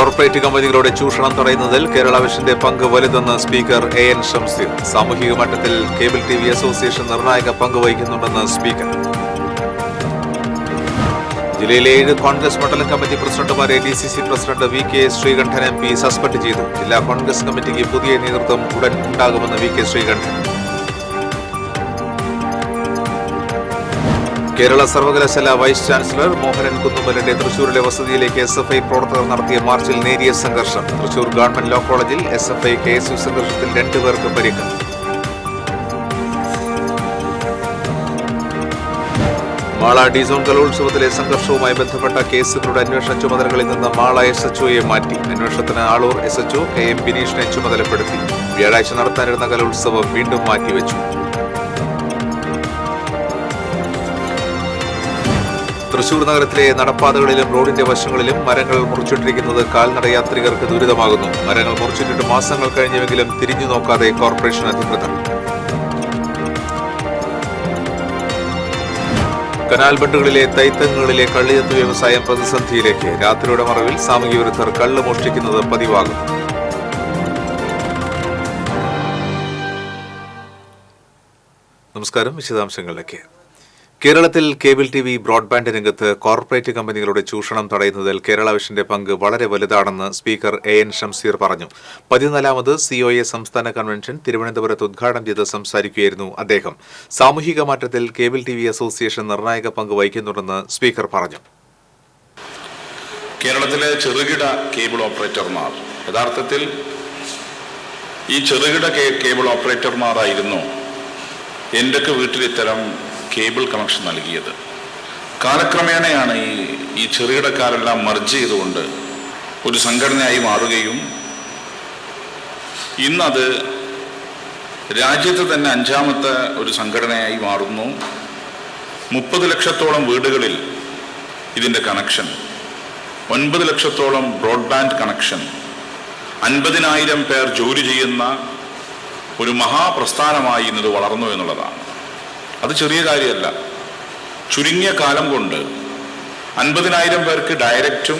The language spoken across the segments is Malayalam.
കോർപ്പറേറ്റ് കമ്പനികളുടെ ചൂഷണം തടയുന്നതിൽ കേരള വിഷന്റെ പങ്ക് വലുതെന്ന് സ്പീക്കർ എൻ ഷംസീർ. സാമൂഹിക മട്ടത്തിൽ കേബിൾ ടി വി അസോസിയേഷൻ നിർണായക പങ്ക് വഹിക്കുന്നുണ്ടെന്ന് സ്പീക്കർ. ജില്ലയിലെ 7 കോൺഗ്രസ് മണ്ഡലം കമ്മിറ്റി പ്രസിഡന്റുമാരെ DCC president VK Sreekandan MP suspend ചെയ്തു. ജില്ലാ കോൺഗ്രസ് കമ്മിറ്റിക്ക് പുതിയ നേതൃത്വം ഉടൻ ഉണ്ടാകുമെന്ന് VK ശ്രീകണ്ഠൻ. കേരള സർവകലാശാല വൈസ് ചാൻസലർ മോഹനൻ കുന്നുമ്മലിന്റെ തൃശൂരിലെ വസതിയിലേക്ക് SFI പ്രവർത്തകർ നടത്തിയ മാർച്ചിൽ നേരിയ സംഘർഷം. തൃശൂർ ഗവൺമെന്റ് ലോ കോളേജിൽ SFI KSU സംഘർഷത്തിൽ 2 പേർക്ക് പരിക്ക്. മാള ഡിസോൺ കലോത്സവത്തിലെ സംഘർഷവുമായി ബന്ധപ്പെട്ട കേസുകളുടെ അന്വേഷണ ചുമതലകളിൽ നിന്ന് മാള SHOയെ മാറ്റി. അന്വേഷണത്തിന് ആളൂർ SHO KM ബിനീഷിനെ ചുമതലപ്പെടുത്തി. വ്യാഴാഴ്ച നടത്താനിരുന്ന കലോത്സവം വീണ്ടും മാറ്റിവെച്ചു. തൃശൂർ നഗരത്തിലെ നടപ്പാതകളിലും റോഡിന്റെ വശങ്ങളിലും മരങ്ങൾ മുറിച്ചിട്ടിരിക്കുന്നത് കാൽനടയാത്രികർക്ക് ദുരിതമാകുന്നു. മരങ്ങൾ മുറിച്ചിട്ടിട്ട് മാസങ്ങൾ കഴിഞ്ഞെങ്കിലും തിരിഞ്ഞു നോക്കാതെ കോർപ്പറേഷൻ അധികൃതർ. കനാൽ ബണ്ടുകളിലെ തൈത്തങ്ങുകളിലെ കള്ളിയത്ത് വ്യവസായം പ്രതിസന്ധിയിലേക്ക്. രാത്രിയുടെ മറവിൽ സാമൂഹ്യ വിരുദ്ധർ കള്ള് മോഷ്ടിക്കുന്നത് പതിവാകുന്നു. നമസ്കാരം. വിശദാംശങ്ങളിലേക്ക്. കേരളത്തിൽ കേബിൾ TV ബ്രോഡ്ബാൻഡ് രംഗത്ത് കോർപ്പറേറ്റ് കമ്പനികളുടെ ചൂഷണം തടയുന്നതിൽ കേരള വിഷന്റെ പങ്ക് വളരെ വലുതാണെന്ന് സ്പീക്കർ എൻ ഷംസീർ പറഞ്ഞു. 14ാമത് COA സംസ്ഥാന കൺവെൻഷൻ തിരുവനന്തപുരത്ത് ഉദ്ഘാടനം ചെയ്ത് സംസാരിക്കുകയായിരുന്നു അദ്ദേഹം. സാമൂഹിക മാറ്റത്തിൽ കേബിൾ TV അസോസിയേഷൻ നിർണായക പങ്ക് വഹിക്കുന്നുണ്ടെന്ന് സ്പീക്കർ പറഞ്ഞു. കേരളത്തിലെ ചെറുകിട കേബിൾ ഓപ്പറേറ്റർമാർ യഥാർത്ഥത്തിൽ ഈ ചെറുകിട കേബിൾ ഓപ്പറേറ്റർമാരായിരുന്നു എന്റെയൊക്കെ വീട്ടിൽ ഇത്തരം കേബിൾ കണക്ഷൻ നൽകിയത്. കാലക്രമേണയാണ് ഈ ചെറുകിടക്കാരെല്ലാം മർജ് ചെയ്തുകൊണ്ട് ഒരു സംഘടനയായി മാറുകയും ഇന്നത് രാജ്യത്ത് തന്നെ 5ാമത്തെ ഒരു സംഘടനയായി മാറുന്നു. 30 ലക്ഷത്തോളം വീടുകളിൽ ഇതിൻ്റെ കണക്ഷൻ, 9 ലക്ഷത്തോളം ബ്രോഡ്ബാൻഡ് കണക്ഷൻ, 50,000 പേർ ജോലി ചെയ്യുന്ന ഒരു മഹാപ്രസ്ഥാനമായി ഇന്നത് വളർന്നു എന്നുള്ളതാണ്. അത് ചെറിയ കാര്യമല്ല. ചുരുങ്ങിയ കാലം കൊണ്ട് 50,000 പേർക്ക് ഡയറക്റ്റും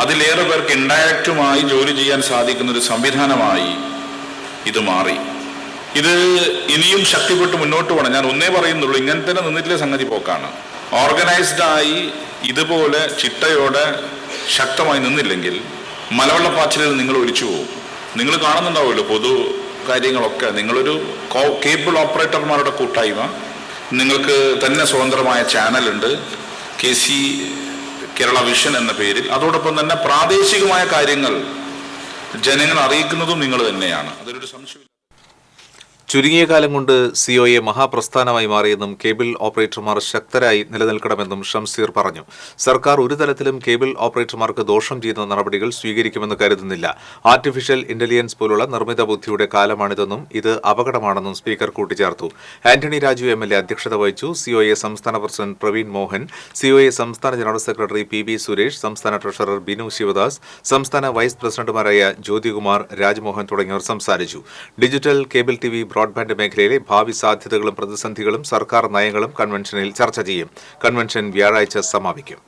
അതിലേറെ പേർക്ക് ഇൻഡയറക്റ്റുമായി ജോലി ചെയ്യാൻ സാധിക്കുന്ന ഒരു സംവിധാനമായി ഇത് മാറി. ഇത് ഇനിയും ശക്തിപ്പെട്ട് മുന്നോട്ട് പോകണം. ഞാൻ ഒന്നേ പറയുന്നുള്ളൂ, ഇങ്ങനെ തന്നെ നിന്നിട്ടില്ല സംഗതി പോക്കാണ്. ഓർഗനൈസ്ഡായി ഇതുപോലെ ചിട്ടയോടെ ശക്തമായി നിന്നില്ലെങ്കിൽ മലവെള്ളപ്പാച്ചിലിൽ നിങ്ങൾ ഒലിച്ചു പോകും. നിങ്ങൾ കാണുന്നുണ്ടാവുമല്ലോ പൊതു കാര്യങ്ങളൊക്കെ. നിങ്ങളൊരു കേബിൾ ഓപ്പറേറ്റർമാരുടെ കൂട്ടായ്മ, നിങ്ങൾക്ക് തന്നെ സ്വതന്ത്രമായ ചാനലുണ്ട് KC കേരള വിഷൻ എന്ന പേരിൽ. അതോടൊപ്പം തന്നെ പ്രാദേശികമായ കാര്യങ്ങൾ ജനങ്ങളെ അറിയിക്കുന്നതും നിങ്ങൾ തന്നെയാണ്. അതിലൊരു സംശയമില്ല. ചുരുങ്ങിയ കാലം കൊണ്ട് COA മഹാപ്രസ്ഥാനമായി മാറിയെന്നും കേബിൾ ഓപ്പറേറ്റർമാർ ശക്തരായി നിലനിൽക്കണമെന്നും ഷംസീർ പറഞ്ഞു. സർക്കാർ ഒരു തലത്തിലും കേബിൾ ഓപ്പറേറ്റർമാർക്ക് ദോഷം ചെയ്യുന്ന നടപടികൾ സ്വീകരിക്കുമെന്ന് കരുതുന്നില്ല. ആർട്ടിഫിഷ്യൽ ഇന്റലിജൻസ് പോലുള്ള നിർമ്മിത ബുദ്ധിയുടെ കാലമാണിതെന്നും ഇത് അപകടമാണെന്നും സ്പീക്കർ കൂട്ടിച്ചേർത്തു. ആന്റണി രാജു MLA അധ്യക്ഷത വഹിച്ചു. COA സംസ്ഥാന പ്രസിഡന്റ് പ്രവീൺ മോഹൻ, COA സംസ്ഥാന ജനറൽ സെക്രട്ടറി PB സുരേഷ്, സംസ്ഥാന ട്രഷറർ ബിനു ശിവദാസ്, സംസ്ഥാന വൈസ് പ്രസിഡന്റുമാരായ ജ്യോതികുമാർ, രാജ്മോഹൻ തുടങ്ങിയവർ സംസാരിച്ചു. ഡിജിറ്റൽ കേബിൾ TV ബ്രോഡ്ബാൻഡ് മേഖലയിലെ ഭാവി സാധ്യതകളും പ്രതിസന്ധികളും സർക്കാർ നയങ്ങളും കൺവെൻഷനിൽ ചർച്ച ചെയ്യും. കൺവെൻഷൻ വ്യാഴാഴ്ച സമാപിക്കും.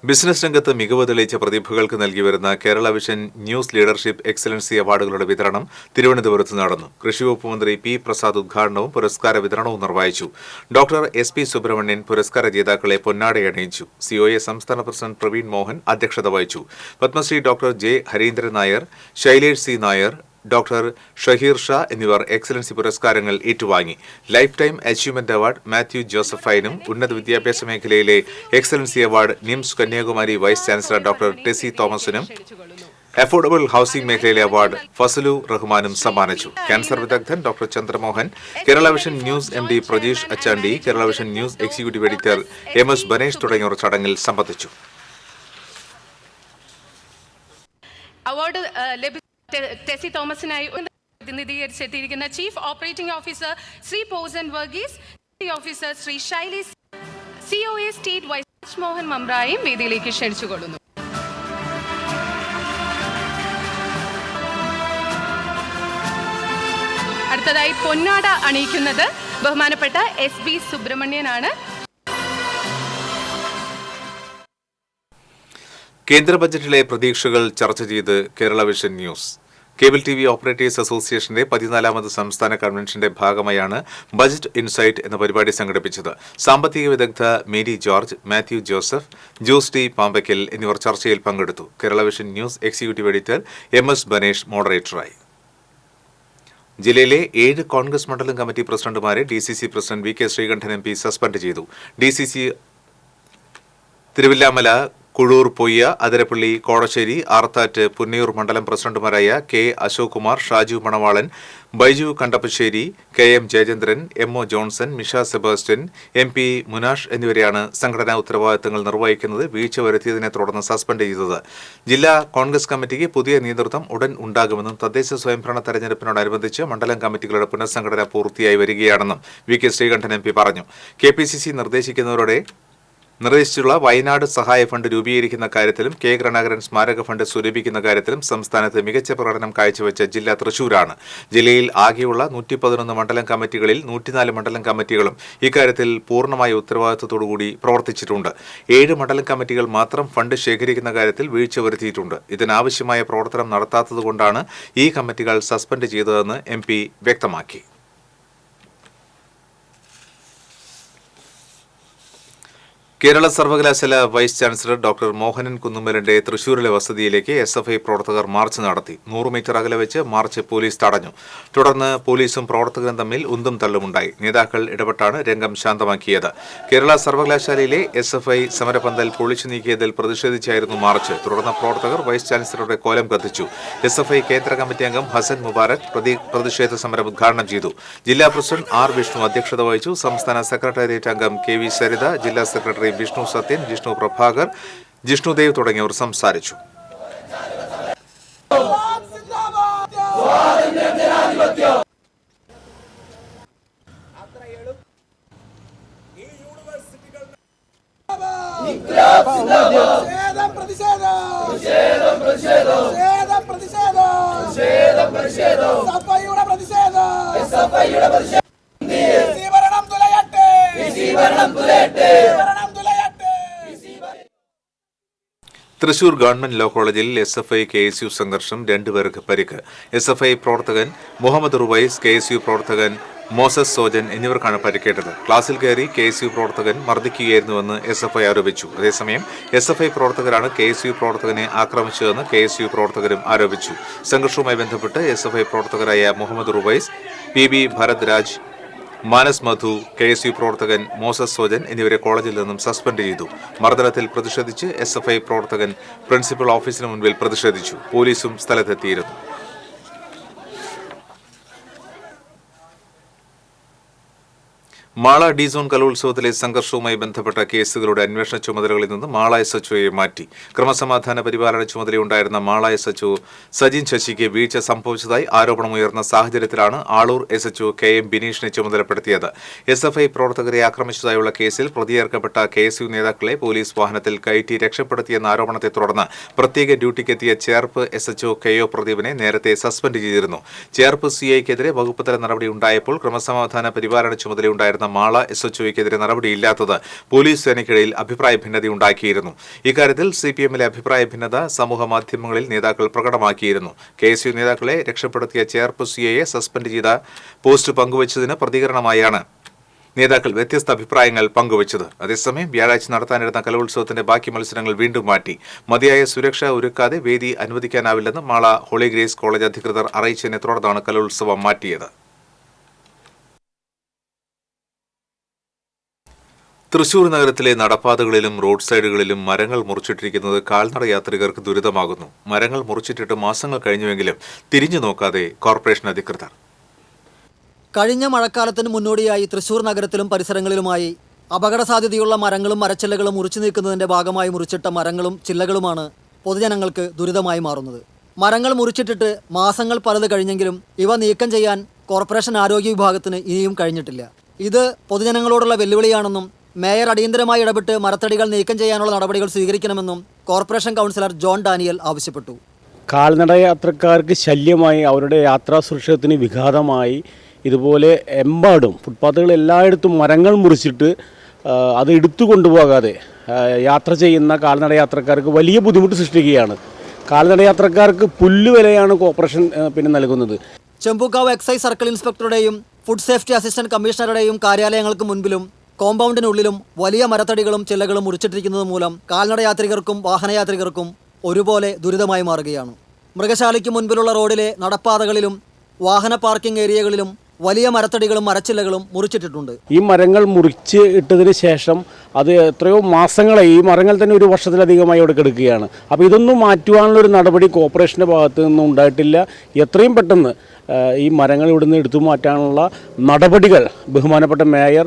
ബിസിനസ് രംഗത്ത് മികവ് തെളിയിച്ച പ്രതിഭകൾക്ക് നൽകിവരുന്ന Kerala vision news leadership excellency അവാർഡുകളുടെ വിതരണം തിരുവനന്തപുരത്ത് നടന്നു. കൃഷിവകുപ്പ് മന്ത്രി P. പ്രസാദ് ഉദ്ഘാടനവും പുരസ്കാര വിതരണവും നിർവഹിച്ചു. ഡോക്ടർ SP സുബ്രഹ്മണ്യൻ പുരസ്കാര ജേതാക്കളെ പൊന്നാടയണിയിച്ചു. COA സംസ്ഥാന പ്രസിഡന്റ് പ്രവീൺ മോഹൻ അധ്യക്ഷത വഹിച്ചു. Padmashri doctor J. Harindran Nair, Shailesh C. Nair, doctor Shaheer Shah എന്നിവർ എക്സലൻസി പുരസ്കാരങ്ങൾ ഏറ്റുവാങ്ങി. Lifetime achievement award Mathew ജോസഫൈനും ഉന്നത വിദ്യാഭ്യാസ മേഖലയിലെ excellency award NIMS Kanyakumari vice chancellor doctor Tessy തോമസിനും, അഫോർഡബിൾ ഹൌസിംഗ് മേഖലയിലെ അവാർഡ് ഫസലു റഹ്മാനും സമ്മാനിച്ചു. ക്യാൻസർ വിദഗ്ധൻ doctor Chandramohan, Kerala vision news MD Prajeesh Achandi, Kerala vision news executive editor MS Banesh തുടങ്ങിയവർ ചടങ്ങിൽ സംബന്ധിച്ചു. ടെസി തോമസിനായി പ്രതിനിധീകരിച്ചെത്തിയിരിക്കുന്ന chief operating officer Shri Posan Varghese, officer Shri Shaily, COA state vice Rajmohan മമ്രായും വേദിയിലേക്ക് ക്ഷണിച്ചുകൊള്ളുന്നു. അടുത്തതായി പൊന്നാട അണിയിക്കുന്നത് ബഹുമാനപ്പെട്ട SP സുബ്രഹ്മണ്യനാണ്. കേന്ദ്ര ബജറ്റിലെ പ്രതീക്ഷകൾ ചർച്ച ചെയ്ത് Kerala vision news. Cable T V operators അസോസിയേഷന്റെ 14ാമത് സംസ്ഥാന കൺവെൻഷന്റെ ഭാഗമായാണ് ബജറ്റ് ഇൻസൈറ്റ് എന്ന പരിപാടി സംഘടിപ്പിച്ചത്. സാമ്പത്തിക വിദഗ്ധ മേരി ജോർജ്, മാത്യു ജോസഫ്, ജോസ് ടി പാമ്പയ്ക്കൽ എന്നിവർ ചർച്ചയിൽ പങ്കെടുത്തു. Kerala vision news executive editor MS Banesh മോഡറേറ്ററായി. ജില്ലയിലെ 7 കോൺഗ്രസ് മണ്ഡലം കമ്മിറ്റി പ്രസിഡന്റുമാരെ DCC president VK Sreekandan MP suspend ചെയ്തു. DCC തിരുവില്ലാമല, കുഴൂർ, പൊയ്യ, അതിരപ്പള്ളി, കോടശ്ശേരി, ആർത്താറ്റ്, പുന്നയൂർ മണ്ഡലം പ്രസിഡന്റുമാരായ K Ashok Kumar, Shaju Manavalan, Baiju Kandappassery, KM Jayachandran, MO Johnson, Misha Sebastian, MP Munash എന്നിവരെയാണ് സംഘടനാ ഉത്തരവാദിത്തങ്ങൾ നിർവഹിക്കുന്നത് വീഴ്ച വരുത്തിയതിനെ തുടർന്ന് സസ്പെൻഡ് ചെയ്തത്. ജില്ലാ കോൺഗ്രസ് കമ്മിറ്റിക്ക് പുതിയ നേതൃത്വം ഉടൻ ഉണ്ടാകുമെന്നും തദ്ദേശ സ്വയംഭരണ തെരഞ്ഞെടുപ്പിനോടനുബന്ധിച്ച് മണ്ഡലം കമ്മിറ്റികളുടെ പുനഃസംഘടന പൂർത്തിയായി വരികയാണെന്നും VK ശ്രീകണ്ഠൻ MP പറഞ്ഞു. KPCC നിർദ്ദേശിച്ചുള്ള വയനാട് സഹായ ഫണ്ട് രൂപീകരിക്കുന്ന കാര്യത്തിലും K കരുണാകരൻ സ്മാരക ഫണ്ട് സ്വരൂപിക്കുന്ന കാര്യത്തിലും സംസ്ഥാനത്ത് മികച്ച പ്രകടനം കാഴ്ചവെച്ച ജില്ല തൃശൂരാണ്. ജില്ലയിൽ ആകെയുള്ള 111 മണ്ഡലം കമ്മിറ്റികളിൽ 104 മണ്ഡലം കമ്മിറ്റികളും ഇക്കാര്യത്തിൽ പൂർണ്ണമായ ഉത്തരവാദിത്തത്തോടുകൂടി പ്രവർത്തിച്ചിട്ടുണ്ട്. 7 മണ്ഡലം കമ്മിറ്റികൾ മാത്രം ഫണ്ട് ശേഖരിക്കുന്ന കാര്യത്തിൽ വീഴ്ച വരുത്തിയിട്ടുണ്ട്. ഇതിനാവശ്യമായ പ്രവർത്തനം നടത്താത്തതുകൊണ്ടാണ് ഈ കമ്മിറ്റികൾ സസ്പെൻഡ് ചെയ്തതെന്ന് MP വ്യക്തമാക്കി. കേരള സർവകലാശാല വൈസ് ചാൻസലർ ഡോക്ടർ മോഹനൻ കുന്നുമ്മലിന്റെ തൃശൂരിലെ വസതിയിലേക്ക് SFI പ്രവർത്തകർ മാർച്ച് നടത്തി. 100 മീറ്റർ അകലെ വെച്ച് മാർച്ച് പോലീസ് തടഞ്ഞു. തുടർന്ന് പോലീസും പ്രവർത്തകരും തമ്മിൽ ഉന്തും തള്ളുമുണ്ടായി. നേതാക്കൾ ഇടപെട്ടാണ് രംഗം ശാന്തമാക്കിയത്. കേരള സർവകലാശാലയിലെ SFI സമരപന്തൽ പൊളിച്ചു നീക്കിയതിൽ പ്രതിഷേധിച്ചായിരുന്നു മാർച്ച്. തുടർന്ന് പ്രവർത്തകർ വൈസ് ചാൻസലറുടെ കോലം കത്തിച്ചു. SFI കേന്ദ്ര കമ്മിറ്റി അംഗം ഹസൻ മുബാരക് പ്രതിഷേധ സമരം ഉദ്ഘാടനം ചെയ്തു. ജില്ലാ പ്രസിഡന്റ് R വിഷ്ണു അധ്യക്ഷത വഹിച്ചു. സംസ്ഥാന സെക്രട്ടേറിയറ്റ് അംഗം KV സരിത, ജില്ലാ സെക്രട്ടറി വിഷ്ണു സത്യൻ, ജിഷ്ണു പ്രഭാകർ, ജിഷ്ണുദേവ് തുടങ്ങിയവർ സംസാരിച്ചു. തൃശൂർ ഗവൺമെന്റ് ലോ കോളേജിൽ SFI KSU സംഘർഷം, 2 പേർക്ക് പരിക്ക്. SFI പ്രവർത്തകൻ മുഹമ്മദ് റുവൈസ്, KSU പ്രവർത്തകൻ മോസസ് സോജൻ എന്നിവർക്കാണ് പരിക്കേറ്റത്. ക്ലാസ്സിൽ കയറി KSU പ്രവർത്തകൻ മർദ്ദിക്കുകയായിരുന്നുവെന്ന് SFI ആരോപിച്ചു. അതേസമയം SFI പ്രവർത്തകരാണ് KSU പ്രവർത്തകനെ ആക്രമിച്ചതെന്ന് KSU പ്രവർത്തകരും ആരോപിച്ചു. സംഘർഷവുമായി ബന്ധപ്പെട്ട് SFI പ്രവർത്തകരായ മുഹമ്മദ് റുവൈസ്, PB ഭരത് രാജ്, മാനസ് മധു, KSU പ്രവർത്തകൻ മോസസ് സോജൻ എന്നിവരെ കോളേജിൽ നിന്നും സസ്പെൻഡ് ചെയ്തു. മർദ്ദനത്തിൽ പ്രതിഷേധിച്ച് SFI പ്രവർത്തകൻ പ്രിൻസിപ്പൽ ഓഫീസിന് മുൻപിൽ പ്രതിഷേധിച്ചു. പോലീസും സ്ഥലത്തെത്തിയിരുന്നു. മാള ഡി സോൺ കലോത്സവത്തിലെ സംഘർഷവുമായി ബന്ധപ്പെട്ട കേസുകളുടെ അന്വേഷണ ചുമതലകളിൽ നിന്ന് മാള SHOയെ മാറ്റി. ക്രമസമാധാന പരിപാലന ചുമതലയുണ്ടായിരുന്ന മാള SHO സജിൻ ശശിക്ക് വീഴ്ച സംഭവിച്ചതായി ആരോപണമുയർന്ന സാഹചര്യത്തിലാണ് ആളൂർ SHO KM ബിനീഷിനെ ചുമതലപ്പെടുത്തിയത്. SFI പ്രവർത്തകരെ ആക്രമിച്ചതായുള്ള കേസിൽ പ്രതിയേർക്കപ്പെട്ട KSU നേതാക്കളെ പോലീസ് വാഹനത്തിൽ കയറ്റി രക്ഷപ്പെടുത്തിയെന്ന ആരോപണത്തെ തുടർന്ന് പ്രത്യേക ഡ്യൂട്ടിക്കെത്തിയ ചേർപ്പ് SHO KO പ്രദീപിനെ നേരത്തെ സസ്പെൻഡ് ചെയ്തിരുന്നു. ചേർപ്പ് CIക്കെതിരെ വകുപ്പുതല നടപടി ഉണ്ടായപ്പോൾ ക്രമസമാധാന പരിപാലന ചുമതലയുണ്ടായിരുന്ന മാള SHOയ്ക്കെതിരെ നടപടിയില്ലാത്തത് പോലീസ് സേനയ്ക്കിടയിൽ അഭിപ്രായ ഭിന്നതയുണ്ടാക്കിയിരുന്നു. ഇക്കാര്യത്തിൽ CPMലെ അഭിപ്രായ ഭിന്നത സമൂഹ മാധ്യമങ്ങളിൽ നേതാക്കൾ പ്രകടമാക്കിയിരുന്നു. KSU നേതാക്കളെ രക്ഷപ്പെടുത്തിയ ചേർപ്പ് CIയെ സസ്പെൻഡ് ചെയ്ത പോസ്റ്റ് പങ്കുവച്ചതിന് പ്രതികരണമായാണ് നേതാക്കൾ വ്യത്യസ്ത അഭിപ്രായങ്ങൾ പങ്കുവച്ചത്. അതേസമയം വ്യാഴാഴ്ച നടത്താനിരുന്ന കലോത്സവത്തിന്റെ ബാക്കി മത്സരങ്ങൾ വീണ്ടും മാറ്റി. മതിയായ സുരക്ഷ ഒരുക്കാതെ വേദി അനുവദിക്കാനാവില്ലെന്ന് മാള ഹോളി ഗ്രേസ് കോളേജ് അധികൃതർ അറിയിച്ചതിനെ തുടർന്നാണ് കലോത്സവം മാറ്റിയത്. തൃശൂർ നഗരത്തിലെ നടപ്പാതകളിലും റോഡ് സൈഡുകളിലും മരങ്ങൾ മുറിച്ചിട്ടിരിക്കുന്നത് കാൽനട യാത്രികർക്ക് ദുരിതമാകുന്നു. മരങ്ങൾ മുറിച്ചിട്ടിട്ട് മാസങ്ങൾ കഴിഞ്ഞുവെങ്കിലും തിരിഞ്ഞു നോക്കാതെ കോർപ്പറേഷൻ അധികൃതർ. കഴിഞ്ഞ മഴക്കാലത്തിന് മുന്നോടിയായി തൃശൂർ നഗരത്തിലും പരിസരങ്ങളിലുമായി അപകട സാധ്യതയുള്ള മരങ്ങളും മരച്ചില്ലകളും മുറിച്ചു നീക്കുന്നതിന്റെ ഭാഗമായി മുറിച്ചിട്ട മരങ്ങളും ചില്ലകളുമാണ് പൊതുജനങ്ങൾക്ക് ദുരിതമായി മാറുന്നത്. മരങ്ങൾ മുറിച്ചിട്ടിട്ട് മാസങ്ങൾ പലത് കഴിഞ്ഞെങ്കിലും ഇവ നീക്കം ചെയ്യാൻ കോർപ്പറേഷൻ ആരോഗ്യ വിഭാഗത്തിന് ഇനിയും കഴിഞ്ഞിട്ടില്ല. ഇത് പൊതുജനങ്ങളോടുള്ള വെല്ലുവിളിയാണെന്നും മേയർ അടിയന്തരമായി ഇടപെട്ട് മരത്തടികൾ നീക്കം ചെയ്യാനുള്ള നടപടികൾ സ്വീകരിക്കണമെന്നും കോർപ്പറേഷൻ കൗൺസിലർ ജോൺ ഡാനിയൽ ആവശ്യപ്പെട്ടു. കാൽനട യാത്രക്കാർക്ക് ശല്യമായി, അവരുടെ യാത്രാ സുരക്ഷത്തിന് വിഘാതമായി ഇതുപോലെ എമ്പാടും ഫുട്പാത്തുകൾ എല്ലായിടത്തും മരങ്ങൾ മുറിച്ചിട്ട് അത് എടുത്തു കൊണ്ടുപോകാതെ യാത്ര ചെയ്യുന്ന കാൽനട യാത്രക്കാർക്ക് വലിയ ബുദ്ധിമുട്ട് സൃഷ്ടിക്കുകയാണ്. കാൽനട യാത്രക്കാർക്ക് പുല്ലുവിലയാണ് കോർപ്പറേഷൻ പിന്നെ നൽകുന്നത്. ചെമ്പൂക്കാവ് എക്സൈസ് സർക്കിൾ ഇൻസ്പെക്ടറുടെയും ഫുഡ് സേഫ്റ്റി അസിസ്റ്റന്റ് കമ്മീഷണറുടെയും കാര്യാലയങ്ങൾക്ക് മുൻപിലും കോമ്പൗണ്ടിനുള്ളിലും വലിയ മരത്തടികളും ചില്ലകളും മുറിച്ചിട്ടിരിക്കുന്നത് മൂലം കാൽനടയാത്രികർക്കും വാഹനയാത്രികർക്കും ഒരുപോലെ ദുരിതമായി മാറുകയാണ്. മൃഗശാലയ്ക്ക് മുൻപിലുള്ള റോഡിലെ നടപ്പാതകളിലും വാഹന പാർക്കിംഗ് ഏരിയകളിലും വലിയ മരത്തടികളും മരച്ചില്ലകളും മുറിച്ചിട്ടിട്ടുണ്ട്. ഈ മരങ്ങൾ മുറിച്ച് ഇട്ടതിന് ശേഷം അത് എത്രയോ മാസങ്ങളായി, ഈ മരങ്ങൾ തന്നെ ഒരു വർഷത്തിലധികമായി അവിടെ കിടക്കുകയാണ്. അപ്പോൾ ഇതൊന്നും മാറ്റുവാനുള്ളൊരു നടപടി കോർപ്പറേഷൻ്റെ ഭാഗത്തു നിന്നും ഉണ്ടായിട്ടില്ല. എത്രയും പെട്ടെന്ന് ഈ മരങ്ങൾ ഇവിടുന്ന് എടുത്തു മാറ്റാനുള്ള നടപടികൾ ബഹുമാനപ്പെട്ട മേയർ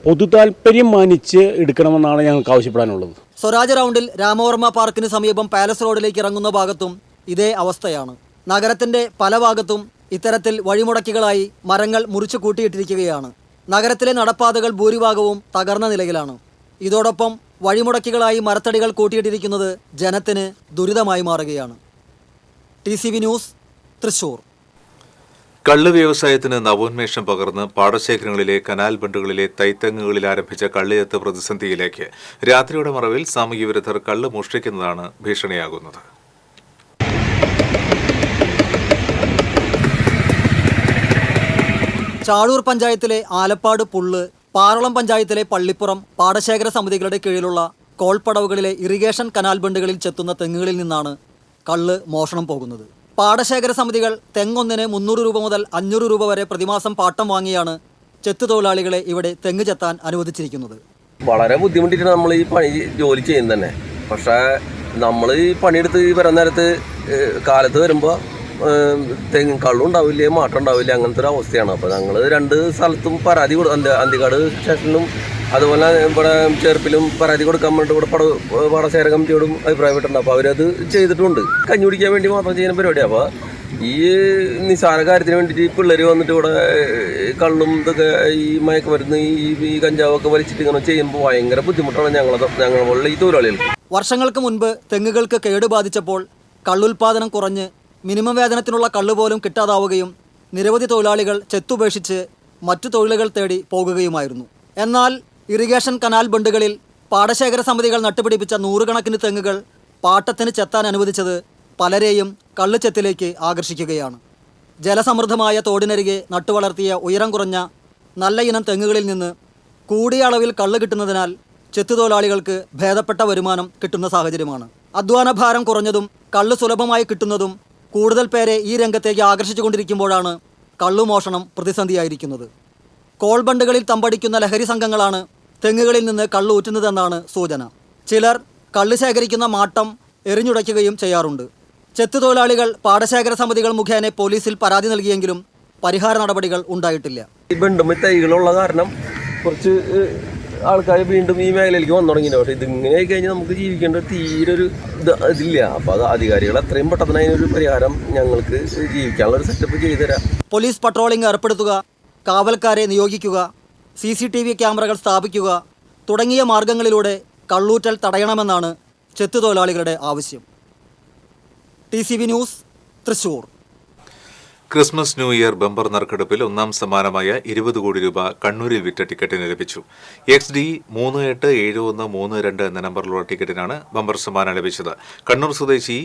പൊതു താൽപ്പര്യം മാനിച്ച് എടുക്കണമെന്നാണ് ഞങ്ങൾക്ക് ആവശ്യപ്പെടാനുള്ളത്. സ്വരാജ് റൗണ്ടിൽ രാമവർമ്മ പാർക്കിന് സമീപം പാലസ് റോഡിലേക്ക് ഇറങ്ങുന്ന ഭാഗത്തും ഇതേ അവസ്ഥയാണ്. നഗരത്തിൻ്റെ പല ഭാഗത്തും ഇത്തരത്തിൽ വഴിമുടക്കികളായി മരങ്ങൾ മുറിച്ചു കൂട്ടിയിട്ടിരിക്കുകയാണ്. നഗരത്തിലെ നടപ്പാതകൾ ഭൂരിഭാഗവും തകർന്ന നിലയിലാണ്. ഇതോടൊപ്പം വഴിമുടക്കികളായി മരത്തടികൾ കൂട്ടിയിട്ടിരിക്കുന്നത് ജനത്തിന് ദുരിതമായി മാറുകയാണ്. TCV news, Thrissur. കള്ള് വ്യവസായത്തിന് നവോന്മേഷം പകർന്ന് പാടശേഖരങ്ങളിലെ കനാൽ ബണ്ടുകളിലെ തൈത്തെങ്ങുകളിൽ ആരംഭിച്ച കള്ളിയത്ത് പ്രതിസന്ധിയിലേക്ക് രാത്രിയുടെ മറവിൽ സാമൂഹ്യ വിരുദ്ധർ കള്ള് മോഷ്ടിക്കുന്നതാണ് ഭീഷണിയാകുന്നത്. ചാഴൂർ പഞ്ചായത്തിലെ ആലപ്പാട് പുള്ള്, പാറളം പഞ്ചായത്തിലെ പള്ളിപ്പുറം പാടശേഖര സമിതികളുടെ കീഴിലുള്ള കോൾപ്പടവുകളിലെ ഇറിഗേഷൻ കനാൽ ബണ്ടുകളിൽ ചെത്തുന്ന തെങ്ങുകളിൽ നിന്നാണ് കള്ള് മോഷണം പോകുന്നത്. പാടശേഖര സമിതികൾ തെങ്ങൊന്നിന് 300 രൂപ മുതൽ 500 രൂപ വരെ പ്രതിമാസം പാട്ടം വാങ്ങിയാണ് ചെത്തു തൊഴിലാളികളെ ഇവിടെ തെങ്ങ് ചെത്താൻ അനുവദിച്ചിരിക്കുന്നത്. വളരെ ബുദ്ധിമുട്ടിട്ടാണ് നമ്മൾ ഈ പണി ജോലി ചെയ്യുന്നത് തന്നെ. പക്ഷേ നമ്മൾ ഈ പണിയെടുത്ത് വരുന്ന നേരത്ത് കാലത്ത് വരുമ്പോൾ കള്ളും ഉണ്ടാവില്ല, മാട്ടം ഉണ്ടാവില്ല, അങ്ങനത്തെ ഒരു അവസ്ഥയാണ്. അപ്പോൾ ഞങ്ങൾ 2 സ്ഥലത്തും പരാതി അന്തിക്കാട് സ്റ്റേഷനിലും അതുപോലെ ഇവിടെ ചേർപ്പിലും പരാതി കൊടുക്കാൻ വേണ്ടി ഇവിടെ പാടശേഖര കമ്മിറ്റിയോടും അഭിപ്രായപ്പെട്ടിട്ടുണ്ട്. അപ്പോൾ അവരത് ചെയ്തിട്ടുണ്ട്. കഞ്ഞി കുടിക്കാൻ വേണ്ടി മാത്രം ചെയ്യുന്ന പരിപാടിയാണ്. അപ്പോൾ ഈ നിസ്സാര കാര്യത്തിന് വേണ്ടിയിട്ട് ഈ പിള്ളേർ വന്നിട്ട് ഇവിടെ കള്ളും ഇതൊക്കെ ഈ മയക്കുമരുന്ന് ഈ കഞ്ചാവൊക്കെ വലിച്ചിട്ട് ഇങ്ങനെ ചെയ്യുമ്പോൾ ഭയങ്കര ബുദ്ധിമുട്ടാണ് ഞങ്ങളുള്ള ഈ തൊഴിലാളികൾക്ക്. വർഷങ്ങൾക്ക് മുൻപ് തെങ്ങുകൾക്ക് കേടുബാധിച്ചപ്പോൾ കള്ളുൽപാദനം കുറഞ്ഞ് മിനിമം വേതനത്തിനുള്ള കള്ള് പോലും കിട്ടാതാവുകയും നിരവധി തൊഴിലാളികൾ ചെത്തുപേക്ഷിച്ച് മറ്റു തൊഴിലുകൾ തേടി പോകുകയുമായിരുന്നു. എന്നാൽ ഇറിഗേഷൻ കനാൽ ബണ്ടുകളിൽ പാടശേഖര സമിതികൾ നട്ടുപിടിപ്പിച്ച 100 കണക്കിന് തെങ്ങുകൾ പാട്ടത്തിന് ചെത്താൻ അനുവദിച്ചത് പലരെയും കള്ളുചെത്തിലേക്ക് ആകർഷിക്കുകയാണ്. ജലസമൃദ്ധമായ തോടിനരികെ നട്ടുവളർത്തിയ ഉയരം കുറഞ്ഞ നല്ല ഇനം തെങ്ങുകളിൽ നിന്ന് കൂടിയ അളവിൽ കള്ള് കിട്ടുന്നതിനാൽ ചെത്തുതൊഴിലാളികൾക്ക് ഭേദപ്പെട്ട വരുമാനം കിട്ടുന്ന സാഹചര്യമാണ്. അധ്വാനഭാരം കുറഞ്ഞതും കള്ള് സുലഭമായി കിട്ടുന്നതും കൂടുതൽ പേരെ ഈ രംഗത്തേക്ക് ആകർഷിച്ചുകൊണ്ടിരിക്കുമ്പോഴാണ് കള്ളുമോഷണം പ്രതിസന്ധിയായിരിക്കുന്നത്. കോൾ ബണ്ടുകളിൽ തമ്പടിക്കുന്ന ലഹരി സംഘങ്ങളാണ് തെങ്ങുകളിൽ നിന്ന് കള്ള് ഊറ്റുന്നതെന്നാണ് സൂചന. ചിലർ കള്ള് ശേഖരിക്കുന്ന മാട്ടം എറിഞ്ഞുടയ്ക്കുകയും ചെയ്യാറുണ്ട്. ചെത്തു തൊഴിലാളികൾ പാടശേഖര സമിതികൾ മുഖേന പോലീസിൽ പരാതി നൽകിയെങ്കിലും പരിഹാര നടപടികൾ ഉണ്ടായിട്ടില്ല. ഈ ബണ്ടും തൈകളുള്ള കാരണം കുറച്ച് ആൾക്കാർ വീണ്ടും ഈ മേഖലയിലേക്ക് വന്നു തുടങ്ങിയില്ല. പക്ഷേ ഇതിങ്ങനെ ആയി കഴിഞ്ഞാൽ നമുക്ക് ജീവിക്കേണ്ട തീരെ ഒരു ഇതില്ല. അപ്പോൾ അത് അധികാരികൾ എത്രയും പെട്ടെന്ന് അതിനൊരു പരിഹാരം ഞങ്ങൾക്ക് ജീവിക്കാനുള്ള ഒരു സെറ്റപ്പ് ചെയ്തുതരാം. പോലീസ് പട്രോളിംഗ് ഏർപ്പെടുത്തുക, കാവൽക്കാരെ നിയോഗിക്കുക, CCTV ക്യാമറകൾ സ്ഥാപിക്കുക തുടങ്ങിയ മാർഗങ്ങളിലൂടെ കള്ളൂറ്റൽ തടയണമെന്നാണ് ചെത്തു തൊഴിലാളികളുടെ ആവശ്യം. TCV news, Thrissur. Christmas new year bumper നറുക്കെടുപ്പിൽ ഒന്നാം സമ്മാനമായ 20 കോടി രൂപ കണ്ണൂരിൽ വിറ്റ ടിക്കറ്റിന് ലഭിച്ചു. XD 387132 എന്ന നമ്പറിലുള്ള ടിക്കറ്റിനാണ് ബമ്പർ സമ്മാനം ലഭിച്ചത്. കണ്ണൂർ സ്വദേശി